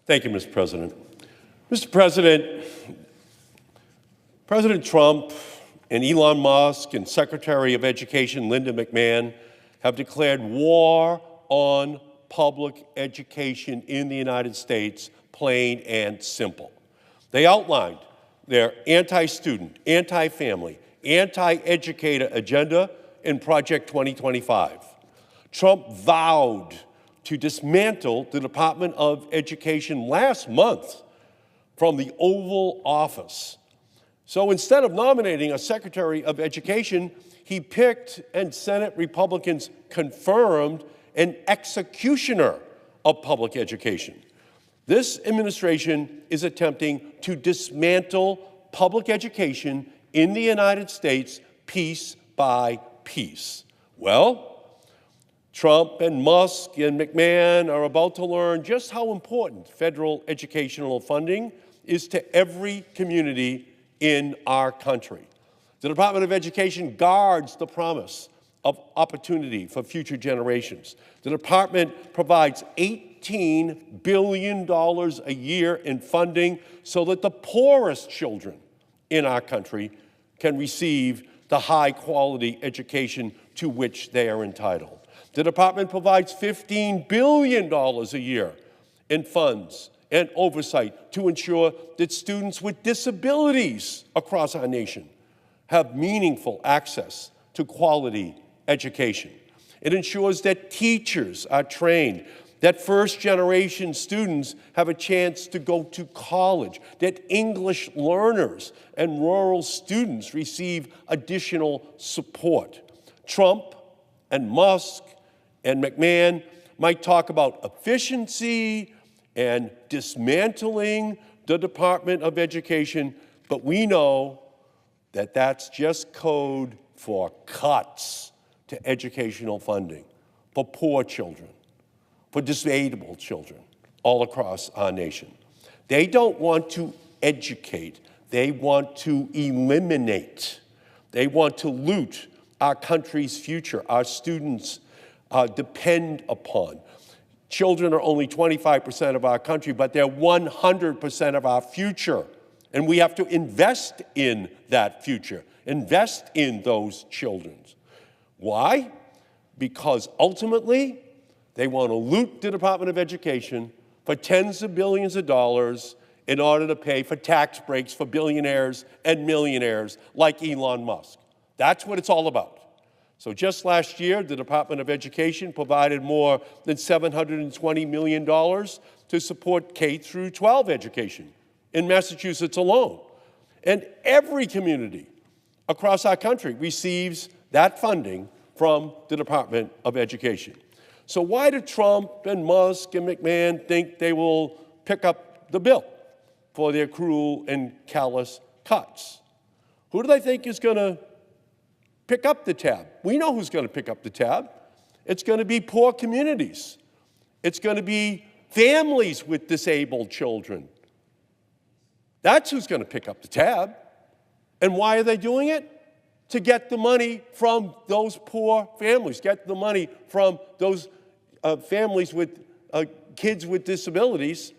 Thank you, Mr. President. Mr. President, President Trump and Elon Musk and Secretary of Education Linda McMahon have declared war on public education in the United States, plain and simple. They outlined their anti-student, anti-family, anti-educator agenda in Project 2025. Trump vowed to dismantle the Department of Education last month from the Oval Office. So instead of nominating a Secretary of Education, he picked, and Senate Republicans confirmed, an executioner of public education. This administration is attempting to dismantle public education in the United States piece by piece. Well, Trump and Musk and McMahon are about to learn just how important federal educational funding is to every community in our country. The Department of Education guards the promise of opportunity for future generations. The department provides $18 billion a year in funding so that the poorest children in our country can receive the high-quality education to which they are entitled. The department provides $15 billion a year in funds and oversight to ensure that students with disabilities across our nation have meaningful access to quality education. It ensures that teachers are trained, that first-generation students have a chance to go to college, that English learners and rural students receive additional support. Trump and Musk and McMahon might talk about efficiency and dismantling the Department of Education, but we know that that's just code for cuts to educational funding for poor children, for disabled children all across our nation. They don't want to educate. They want to eliminate. They want to loot our country's future. Our students depend upon. Children are only 25% of our country, but they're 100% of our future. And we have to invest in that future, invest in those children. Why? Because ultimately, they want to loot the Department of Education for tens of billions of dollars in order to pay for tax breaks for billionaires and millionaires like Elon Musk. That's what it's all about. So just last year, the Department of Education provided more than $720 million to support K-12 education in Massachusetts alone. And every community across our country receives that funding from the Department of Education. So why do Trump and Musk and McMahon think they will pick up the bill for their cruel and callous cuts? Who do they think is going to pick up the tab? We know who's going to pick up the tab. It's going to be poor communities. It's going to be families with disabled children. That's who's going to pick up the tab. And why are they doing it? To get the money from those poor families, get the money from those families with kids with disabilities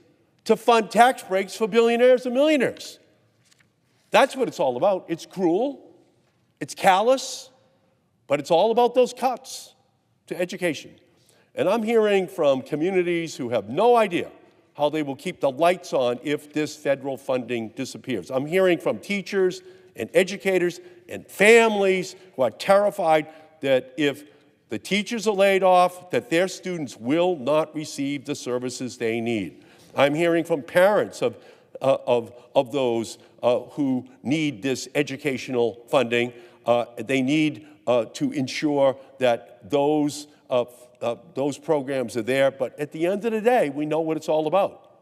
to fund tax breaks for billionaires and millionaires. That's what it's all about. It's cruel, it's callous, but it's all about those cuts to education. And I'm hearing from communities who have no idea how they will keep the lights on if this federal funding disappears. I'm hearing from teachers and educators and families who are terrified that if the teachers are laid off, that their students will not receive the services they need. I'm hearing from parents of those who need this educational funding. They need to ensure that those programs are there. But at the end of the day, we know what it's all about.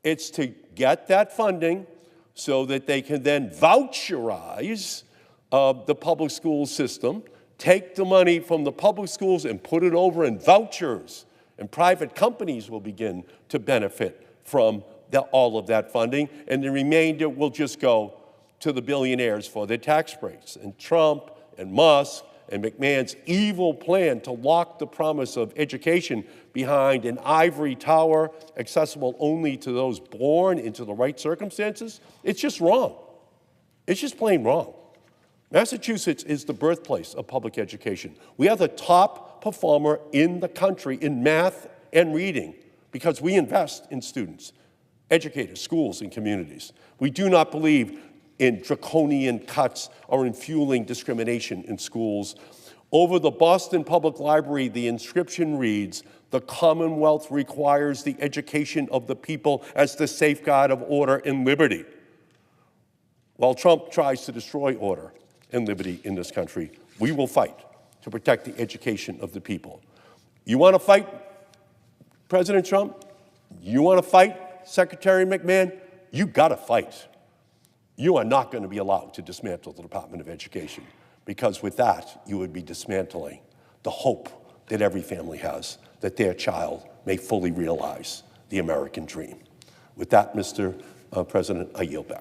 It's to get that funding so that they can then voucherize the public school system, take the money from the public schools and put it over in vouchers, and private companies will begin to benefit from all of that funding, and the remainder will just go to the billionaires for their tax breaks. And Trump and Musk and McMahon's evil plan to lock the promise of education behind an ivory tower accessible only to those born into the right circumstances, it's just wrong. It's just plain wrong. Massachusetts is the birthplace of public education. We are the top performer in the country in math and reading because we invest in students, educators, schools, and communities. We do not believe in draconian cuts or in fueling discrimination in schools. Over the Boston Public Library, the inscription reads, "The Commonwealth requires the education of the people as the safeguard of order and liberty." While Trump tries to destroy order and liberty in this country, we will fight to protect the education of the people. You want to fight President Trump? You want to fight Secretary McMahon? You got to fight. You are not going to be allowed to dismantle the Department of Education, because with that, you would be dismantling the hope that every family has that their child may fully realize the American dream. With that, Mr. President, I yield back.